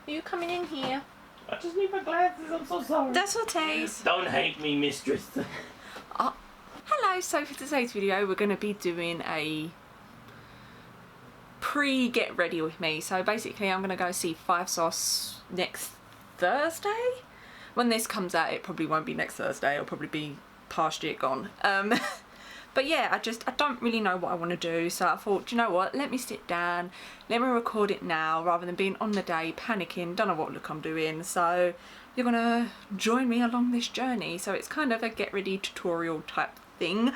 Are you coming in here? I just need my glasses, I'm so sorry. That's okay. Don't hate me, mistress. Hello, so for today's video we're going to be doing a pre-get ready with me. So basically I'm going to go see Five Sauce next Thursday. When this comes out it probably won't be next Thursday, it'll probably be past year gone. But yeah, I don't really know what I want to do, so I thought, you know what, let me sit down, let me record it now rather than being on the day panicking, don't know what look I'm doing. So you're gonna join me along this journey, so it's kind of a get ready tutorial type thing.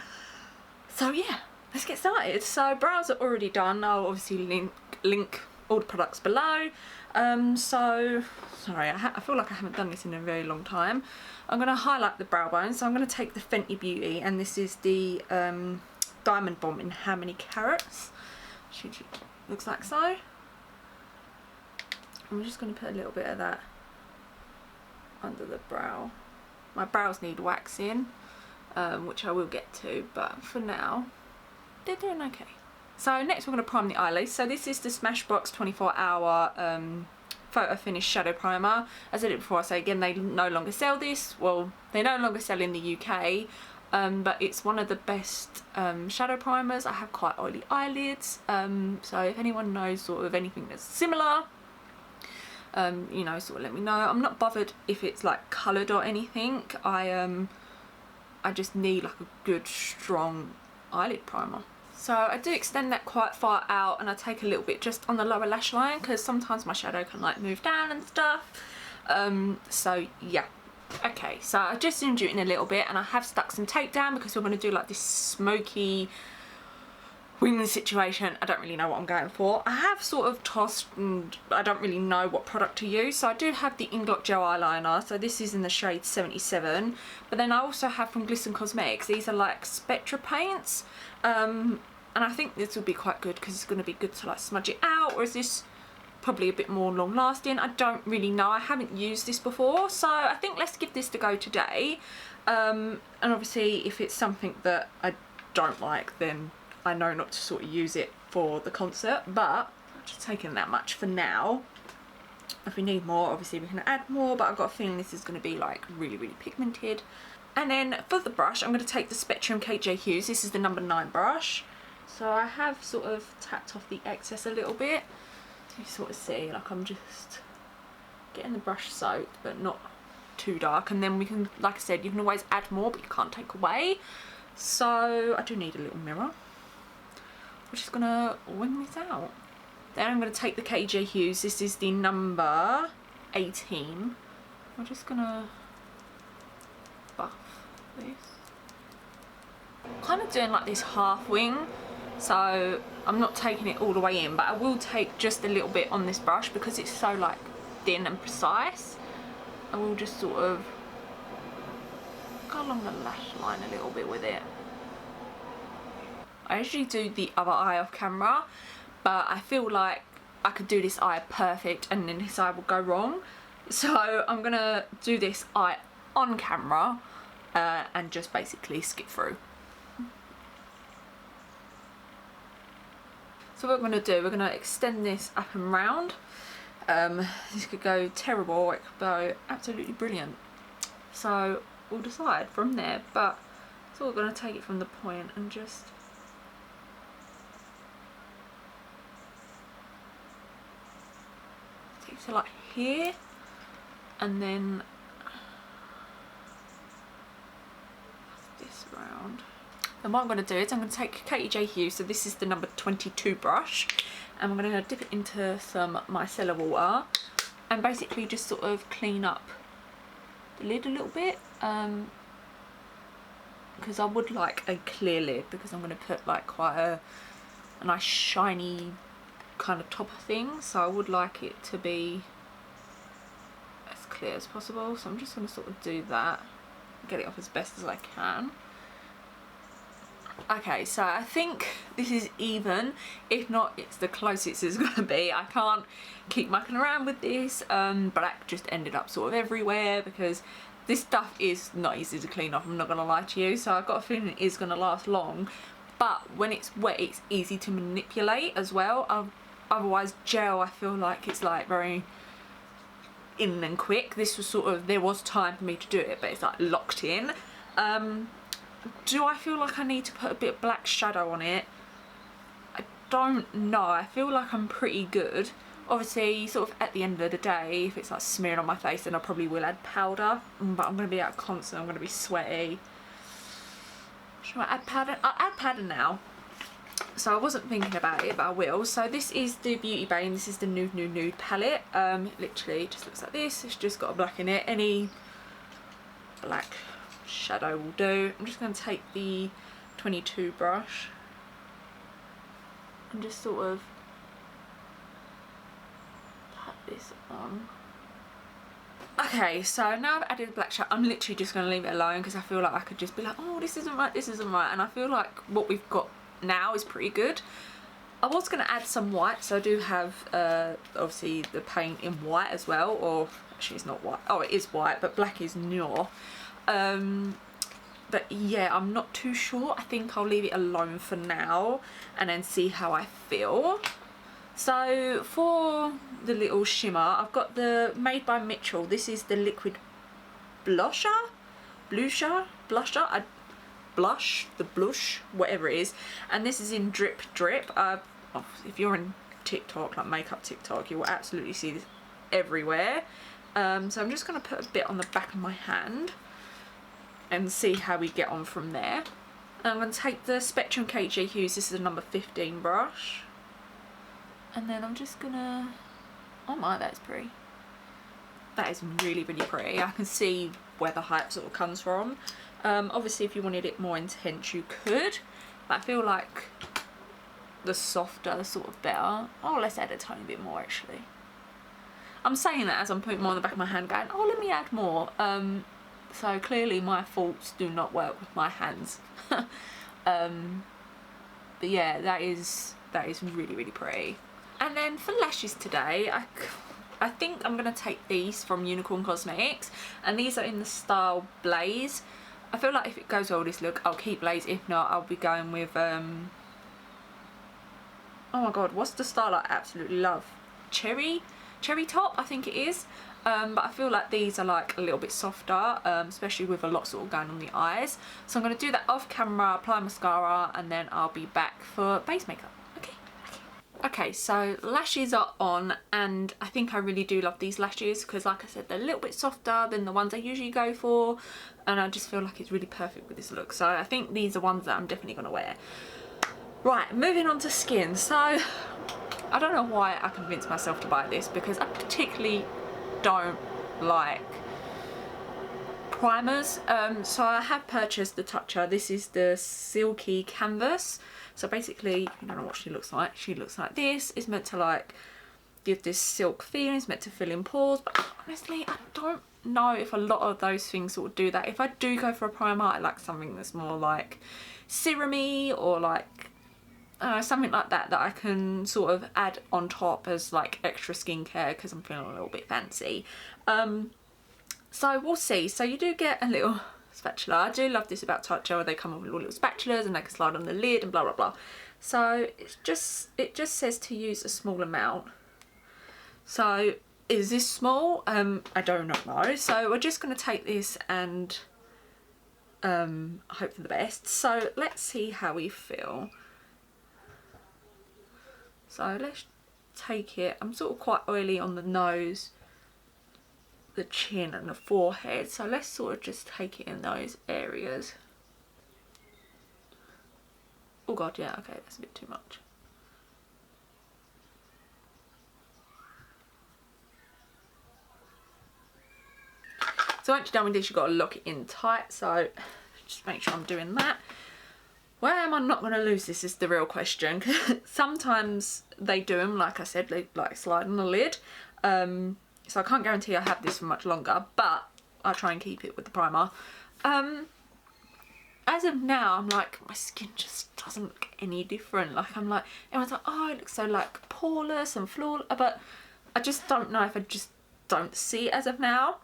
So yeah, let's get started. So brows are already done. I'll obviously link all the products below. So sorry, I feel like I haven't done this in a very long time. I'm going to highlight the brow bone, so I'm going to take the Fenty Beauty, and this is the Diamond Bomb in How Many Carats. Looks like so. I'm just going to put a little bit of that under the brow. My brows need waxing, which I will get to, but for now they're doing okay. So next we're going to prime the eyelids. So this is the Smashbox 24-hour photo finish shadow primer. As I did before, I say again, they no longer sell this. Well, they no longer sell in the UK, but it's one of the best shadow primers. I have quite oily eyelids, so if anyone knows sort of anything that's similar, you know, sort of let me know. I'm not bothered if it's like coloured or anything. I just need like a good strong eyelid primer. So I do extend that quite far out, and I take a little bit just on the lower lash line because sometimes my shadow can like move down and stuff. So yeah. Okay, so I just zoomed you in a little bit, and I have stuck some tape down because we're going to do like this smoky wing situation. I don't really know what I'm going for. I have sort of tossed, and I don't really know what product to use. So I do have the Inglot Gel Eyeliner. So this is in the shade 77. But then I also have from Glisten Cosmetics. These are like Spectra paints. And I think this will be quite good because it's going to be good to like smudge it out. Or is this probably a bit more long lasting? I don't really know. I haven't used this before. So I think let's give this a go today. And obviously if it's something that I don't like, then I know not to sort of use it for the concert, but I'm just taking that much for now. If we need more, obviously we can add more, but I've got a feeling this is going to be like really, really pigmented. And then for the brush, I'm going to take the Spectrum KJ Hughes. This is the number 9 brush. So I have sort of tapped off the excess a little bit. You sort of see, like I'm just getting the brush soaked, but not too dark. And then we can, like I said, you can always add more, but you can't take away. So I do need a little mirror. We're just going to wing this out. Then I'm going to take the KJ Hughes. This is the number 18. I'm just going to buff this. I'm kind of doing like this half wing. So I'm not taking it all the way in, but I will take just a little bit on this brush because it's so like thin and precise. I will just sort of go along the lash line a little bit with it. I usually do the other eye off camera, but I feel like I could do this eye perfect and then this eye will go wrong. So I'm gonna do this eye on camera and just basically skip through. So what we're going to do, we're going to extend this up and round. This could go terrible, it could go absolutely brilliant. So we'll decide from there, but so we're going to take it from the point and just take it to like here, and then this round. And what I'm going to do is I'm going to take KJ Hughes, so this is the number 22 brush, and I'm going to dip it into some micellar water and basically just sort of clean up the lid a little bit, because I would like a clear lid because I'm going to put like quite a nice shiny kind of topper thing, so I would like it to be as clear as possible. So I'm just going to sort of do that, get it off as best as I can. Okay, so I think this is even. If not, it's the closest it's going to be. I can't keep mucking around with this, but that just ended up sort of everywhere because this stuff is not easy to clean off, I'm not going to lie to you. So I've got a feeling it is going to last long, but when it's wet it's easy to manipulate as well. Otherwise gel, I feel like it's like very in and quick. This was sort of, there was time for me to do it, but it's like locked in. Do I feel like I need to put a bit of black shadow on it? I don't know. I feel like I'm pretty good. Obviously, sort of at the end of the day, if it's like smearing on my face, then I probably will add powder. But I'm going to be out of concert, I'm going to be sweaty. Should I add powder? I'll add powder now. So I wasn't thinking about it, but I will. So this is the Beauty Bay, this is the Nude palette. It literally just looks like this. It's just got a black in it. Any black shadow will do. I'm just going to take the 22 brush and just sort of pat this on. Okay, so now I've added black shadow, I'm literally just going to leave it alone because I feel like I could just be like, oh, this isn't right, this isn't right. And I feel like what we've got now is pretty good. I was going to add some white, so I do have obviously the paint in white as well, or actually it's not white, oh it is white, but black is Noir. But yeah, I'm not too sure. I think I'll leave it alone for now and then see how I feel. So for the little shimmer, I've got the Made by Mitchel. This is the liquid blusher, blush, whatever it is. And this is in Drip. If you're in TikTok, like makeup TikTok, you will absolutely see this everywhere. So I'm just going to put a bit on the back of my hand and see how we get on from there. And I'm going to take the Spectra KG Hues. This is a number 15 brush. And then I'm just gonna, oh my, that's pretty. That is really, really pretty. I can see where the hype sort of comes from. Obviously if you wanted it more intense you could, but I feel like the softer the sort of better. Oh, let's add a tiny bit more actually. I'm saying that as I'm putting more on the back of my hand going, oh, let me add more. So clearly my faults do not work with my hands. But yeah, that is really, really pretty. And then for lashes today, I think I'm going to take these from Unicorn Cosmetics, and these are in the style Blaise. I feel like if it goes well with this look, I'll keep Blaise. If not, I'll be going with, oh my god, what's the style I absolutely love? Cherry Top, I think it is. But I feel like these are like a little bit softer, especially with a lot sort of going on the eyes. So I'm going to do that off camera, apply mascara, and then I'll be back for base makeup. Okay, so lashes are on, and I think I really do love these lashes because, like I said, they're a little bit softer than the ones I usually go for, and I just feel like it's really perfect with this look. So I think these are ones that I'm definitely going to wear. Right, moving on to skin. So I don't know why I convinced myself to buy this because I particularly don't like primers. So I have purchased the Tatcha. This is the Silky Canvas. So basically, you don't know what she looks like. She looks like this. It's meant to like give this silk feeling. It's meant to fill in pores. But honestly, I don't know if a lot of those things sort of do that. If I do go for a primer, I like something that's more like serum-y or like something like that I can sort of add on top as like extra skincare because I'm feeling a little bit fancy. So we'll see. So you do get a little spatula. I do love this about Tatcha where they come with little spatulas and they can slide on the lid and blah blah blah. So it just says to use a small amount. So is this small? I do not know. So we're just going to take this and hope for the best. So let's see how we feel. So let's take it. I'm sort of quite oily on the nose, the chin and the forehead, so let's sort of just take it in those areas. Oh god, yeah, okay, that's a bit too much. So once you're done with this, you've got to lock it in tight, so just make sure I'm doing that. Where am I not going to lose this is the real question. Sometimes they do them, like I said, they like slide on the lid. So I can't guarantee I have this for much longer, but I'll try and keep it with the primer. As of now, I'm like, my skin just doesn't look any different. Like, I'm like, everyone's like, oh, it looks so like poreless and flawless, but I just don't know if I just don't see it as of now.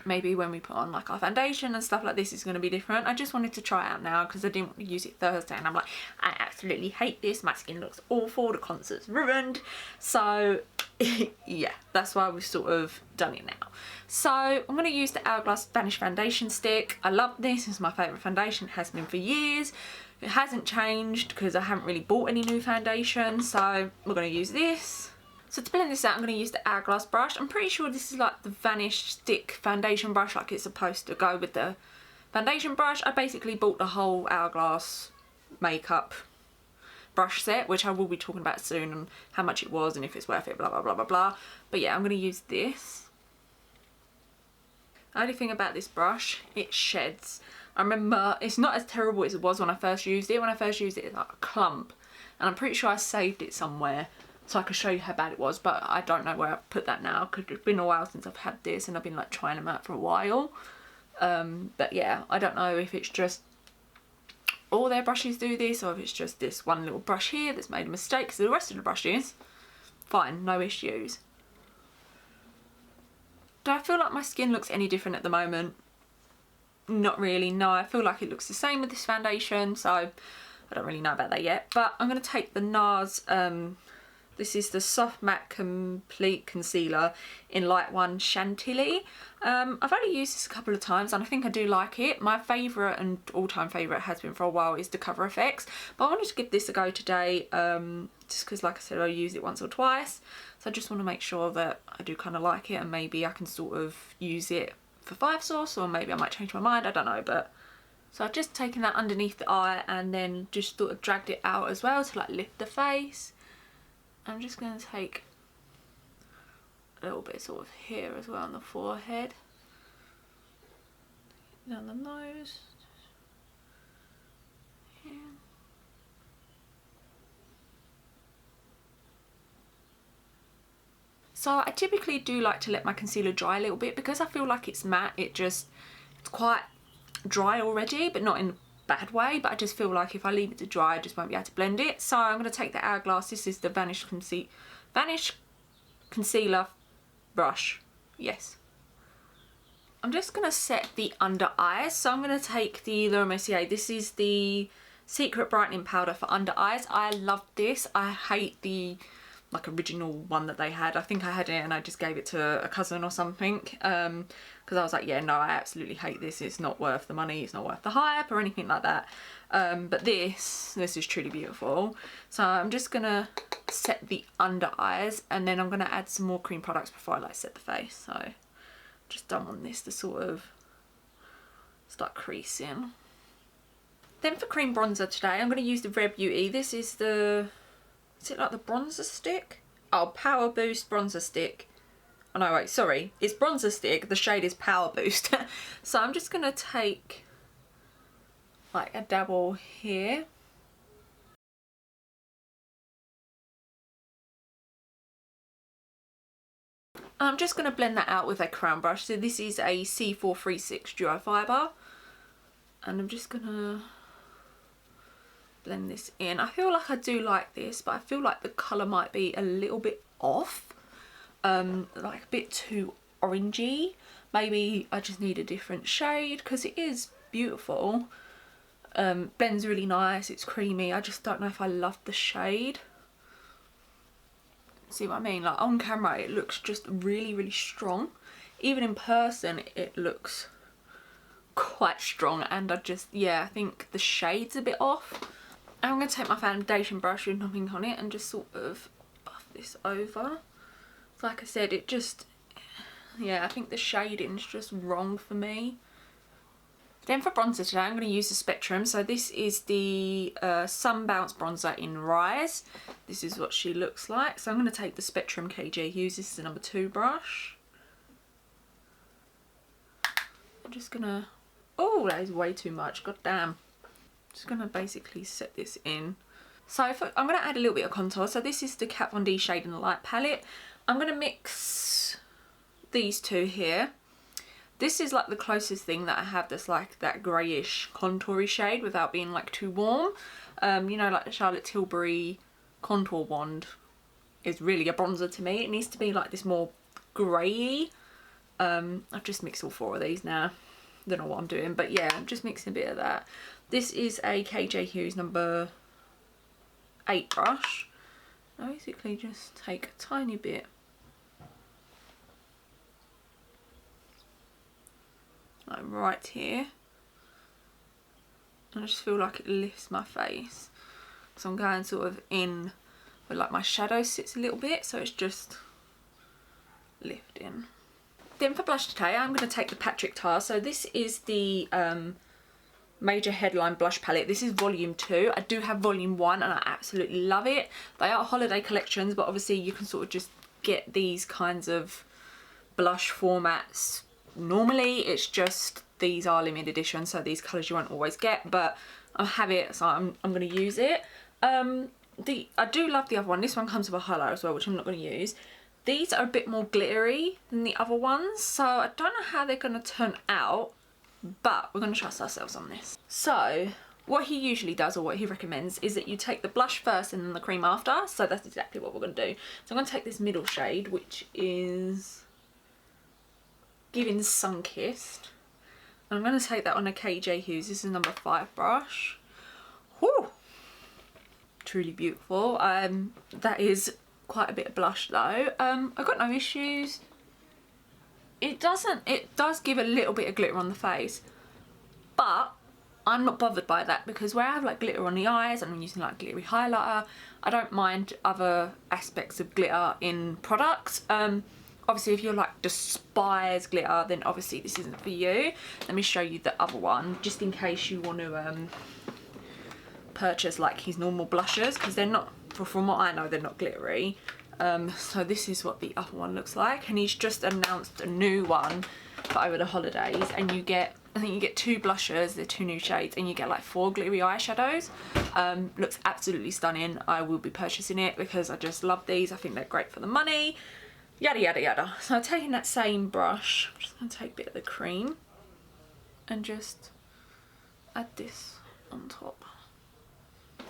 maybe when we put on like our foundation and stuff like this is going to be different. I just wanted to try it out now because I didn't want to use it Thursday and I'm like, I absolutely hate this, my skin looks awful, the concert's ruined. So yeah, that's why we've sort of done it now. So I'm going to use the Hourglass Vanish foundation stick. I love this, it's my favourite foundation, it has been for years. It hasn't changed because I haven't really bought any new foundation, so we're going to use this. So to blend this out, I'm going to use the Hourglass brush. I'm pretty sure this is like the Vanish stick foundation brush, like it's supposed to go with the foundation brush. I basically bought the whole Hourglass makeup brush set, which I will be talking about soon and how much it was and if it's worth it, blah, blah, blah, blah, blah. But yeah, I'm going to use this. The only thing about this brush, it sheds. I remember it's not as terrible as it was when I first used it. When I first used it, it was like a clump. And I'm pretty sure I saved it somewhere so I could show you how bad it was, but I don't know where I've put that now because it's been a while since I've had this and I've been like trying them out for a while. But yeah, I don't know if it's just all their brushes do this or if it's just this one little brush here that's made a mistake, because the rest of the brushes, fine, no issues. Do I feel like my skin looks any different at the moment? Not really, no. I feel like it looks the same with this foundation, so I don't really know about that yet. But I'm going to take the Nars, this is the Soft Matte Complete Concealer in Light 1 Chantilly. I've only used this a couple of times and I think I do like it. My favourite and all-time favourite has been for a while is the Cover FX. But I wanted to give this a go today, just because like I said, I used it once or twice. So I just want to make sure that I do kind of like it and maybe I can sort of use it for 5 sauce, or maybe I might change my mind, I don't know. But so I've just taken that underneath the eye and then just sort of dragged it out as well to like lift the face. I'm just going to take a little bit sort of here as well on the forehead, down the nose, here. So I typically do like to let my concealer dry a little bit because I feel like it's matte, it's quite dry already, but not in a bad way, but I just feel like if I leave it to dry I just won't be able to blend it. So I'm going to take the Hourglass, this is the Vanish Concealer brush, yes. I'm just going to set the under eyes, so I'm going to take the Mercier, this is the Secret Brightening Powder for under eyes. I love this. I hate the like original one that they had. I think I had it and I just gave it to a cousin or something, because I was like, yeah, no, I absolutely hate this, it's not worth the money, it's not worth the hype or anything like that. But this is truly beautiful. So I'm just gonna set the under eyes and then I'm gonna add some more cream products before I like set the face. So just don't want this to sort of start creasing. Then for cream bronzer today, I'm gonna use the Rare Beauty. This is the, is it like the bronzer stick? Oh, Power Boost bronzer stick. Oh no, wait, sorry. It's bronzer stick, the shade is Power Boost. So I'm just going to take like a dabble here. I'm just going to blend that out with a crown brush. So this is a C436 Duo Fibre. And I'm just going to blend this in. I feel like I do like this, but I feel like the colour might be a little bit off. Like a bit too orangey. Maybe I just need a different shade because it is beautiful. Blends really nice, it's creamy. I just don't know if I love the shade. See what I mean? Like on camera it looks just really, really strong. Even in person it looks quite strong, and I just, yeah, I think the shade's a bit off. I'm going to take my foundation brush with nothing on it and just sort of buff this over. So like I said, it just, yeah, I think the shading's just wrong for me. Then for bronzer today, I'm going to use the Spectrum. So this is the Sun Bounce Bronzer in Rise. This is what she looks like. So I'm going to take the Spectrum KG Hughes. This is the number 2 brush. I'm just going to, oh, that is way too much, god damn. Just going to basically set this in. So I'm going to add a little bit of contour. So this is the Kat Von D shade in the light palette. I'm going to mix these two here. This is like the closest thing that I have that's like that greyish contoury shade without being like too warm. You know, like the Charlotte Tilbury contour wand is really a bronzer to me. It needs to be like this more grey I've just mixed all 4 of these now. Don't know what I'm doing, but yeah, I'm just mixing a bit of that. This is a KJ Hughes number 8 brush. I basically just take a tiny bit like right here, and I just feel like it lifts my face. So I'm going sort of in where like my shadow sits a little bit, so it's just lifting. Then for blush today, I'm going to take the Patrick Tar. So this is the Major Headline Blush Palette. This is volume 2. I do have volume 1 and I absolutely love it. They are holiday collections, but obviously you can sort of just get these kinds of blush formats. Normally it's just these are limited edition, so these colours you won't always get, but I have it, so I'm going to use it. I do love the other one. This one comes with a highlighter as well, which I'm not going to use. These are a bit more glittery than the other ones, so I don't know how they're going to turn out, but we're going to trust ourselves on this. So what he usually does, or what he recommends, is that you take the blush first and then the cream after. So that's exactly what we're going to do. So I'm going to take this middle shade, which is Giving Sunkissed. And I'm going to take that on a KJ Hughes. This is number 5 brush. Whew! Truly beautiful. That is quite a bit of blush though. I've got no issues. It does give a little bit of glitter on the face, but I'm not bothered by that, because where I have like glitter on the eyes and I'm using like glittery highlighter, I don't mind other aspects of glitter in products. Obviously if you're like despise glitter, then obviously this isn't for you. Let me show you the other one, just in case you want to purchase like his normal blushes, because they're not, from what I know, they're not glittery. So this is what the other one looks like, and he's just announced a new one for over the holidays, and you get, I think you get 2 blushes, they're 2 new shades, and you get like 4 glittery eyeshadows. Looks absolutely stunning. I will be purchasing it because I just love these. I think they're great for the money, yada yada yada. So I'm taking that same brush, I'm just going to take a bit of the cream and just add this on top.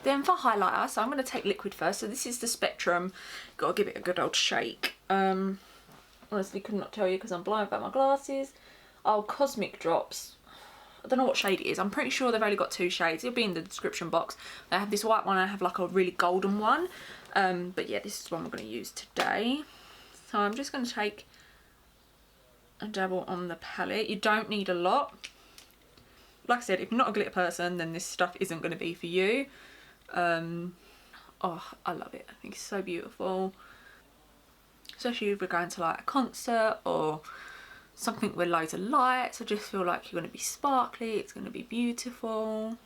Then for highlighter, so I'm going to take liquid first. So this is the Spectrum. Got to give it a good old shake. Honestly could not tell you because I'm blind without my glasses. Oh, Cosmic Drops. I don't know what shade it is. I'm pretty sure they've only got 2 shades. It'll be in the description box. I have this white one and I have like a really golden one. But yeah, this is one we're going to use today. So I'm just going to take a dabble on the palette. You don't need a lot. Like I said, if you're not a glitter person, then this stuff isn't going to be for you. Oh, I love it. I think it's so beautiful, especially if we're going to like a concert or something with loads of lights. I just feel like you're going to be sparkly, it's going to be beautiful.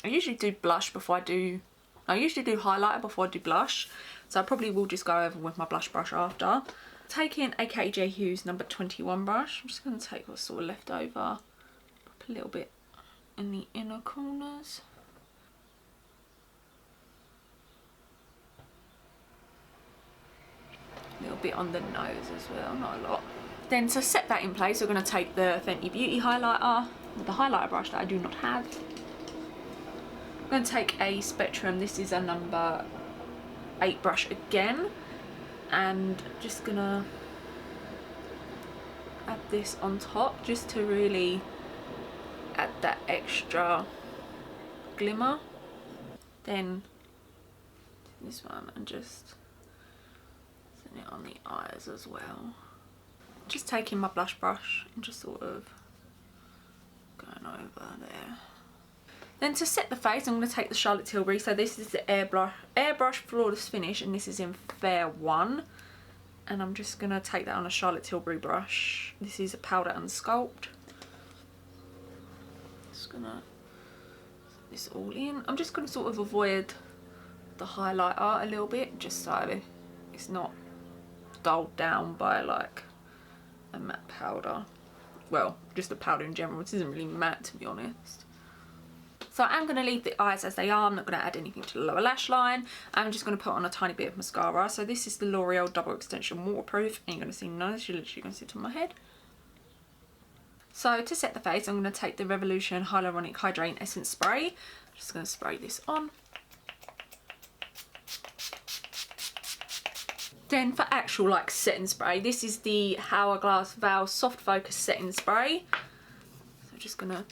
I usually do blush before I usually do highlighter before I do blush, so I probably will just go over with my blush brush after. Taking a KJ Hughes number 21 brush, I'm just going to take what's sort of left over, put a little bit in the inner corners. A little bit on the nose as well, not a lot. Then to set that in place, we're going to take the Fenty Beauty highlighter, the highlighter brush that I do not have. I'm going to take a Spectrum, this is a number 8 brush again, and just going to add this on top just to really add that extra glimmer. Then this one and just it on the eyes as well. Just taking my blush brush and just sort of going over there. Then to set the face, I'm going to take the Charlotte Tilbury. So this is the Airbrush Flawless Finish, and this is in Fair 1. And I'm just going to take that on a Charlotte Tilbury brush. This is a Powder and Sculpt. Just going to set this all in. I'm just going to sort of avoid the highlighter a little bit, just so it's not dulled down by like a matte powder. Well, just a powder in general. This isn't really matte, to be honest. So I'm going to leave the eyes as they are. I'm not going to add anything to the lower lash line. I'm just going to put on a tiny bit of mascara. So this is the L'Oreal Double Extension Waterproof, and you're going to see none. You're literally going to sit on my head. So to set the face, I'm going to take the Revolution Hyaluronic Hydrating Essence Spray. I'm just going to spray this on. Then for actual like setting spray, this is the Hourglass Val Soft Focus Setting Spray. So I'm just gonna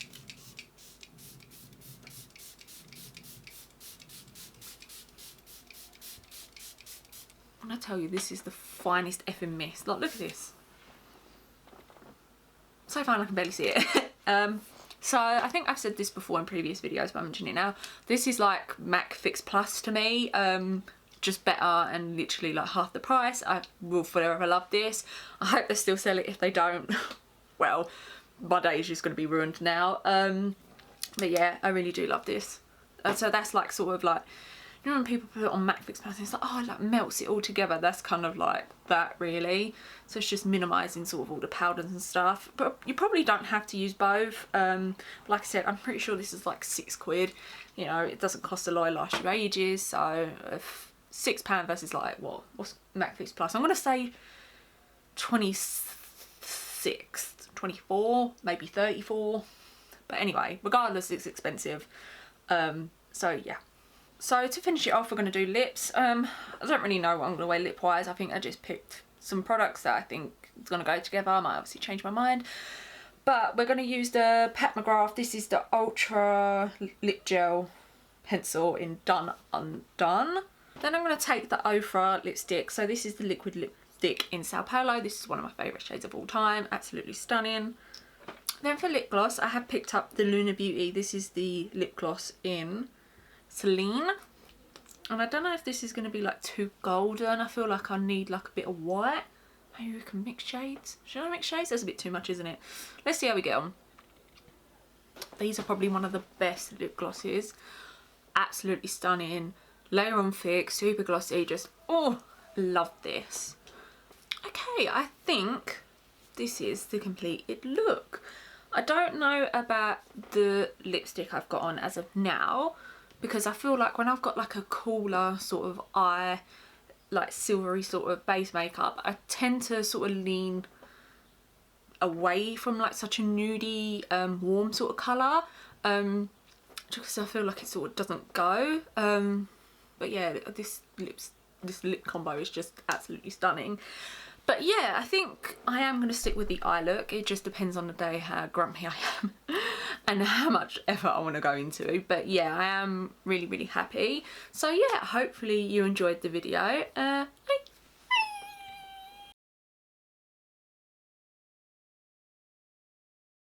I tell you, this is the finest effing mist. Like, look at this. So fine I can barely see it. So I think I've said this before in previous videos, but I'm mentioning it now. This is like MAC Fix Plus to me. Just better and literally like half the price. I will forever love this. I hope they still sell it. If they don't, well, my day is just going to be ruined now. But yeah, I really do love this. So that's like sort of like, you know when people put it on MAC Fix Plus, it's like, oh, it like melts it all together. That's kind of like that really. So it's just minimising sort of all the powders and stuff. But you probably don't have to use both. Like I said, I'm pretty sure this is like £6. You know, it doesn't cost a lot. It lasts you ages. So if £6 versus like, what's MAC Fix Plus? I'm going to say 26, 24, maybe 34. But anyway, regardless, it's expensive. So yeah. So to finish it off, we're going to do lips. I don't really know what I'm going to wear lip wise. I think I just picked some products that I think is going to go together. I might obviously change my mind. But we're going to use the Pat McGrath. This is the Ultra Lip Gel Pencil in Done Undone. Then I'm going to take the Ofra lipstick. So this is the liquid lipstick in Sao Paulo. This is one of my favourite shades of all time. Absolutely stunning. Then for lip gloss, I have picked up the Luna Beauty. This is the lip gloss in Celine, and I don't know if this is going to be like too golden. I feel like I need like a bit of white. Maybe we can mix shades. Should I mix shades? That's a bit too much, isn't it? Let's see how we get on. These are probably one of the best lip glosses. Absolutely stunning. Layer on thick, super glossy. Just, oh, love this. Okay, I think this is the completed look. I don't know about the lipstick I've got on as of now, because I feel like when I've got like a cooler sort of eye, like silvery sort of base makeup, I tend to sort of lean away from like such a nudie, warm sort of colour, just because I feel like it sort of doesn't go. But yeah, this lip combo is just absolutely stunning. But yeah, I think I am going to stick with the eye look. It just depends on the day how grumpy I am and how much effort I want to go into. But yeah, I am really, really happy. So yeah, hopefully you enjoyed the video.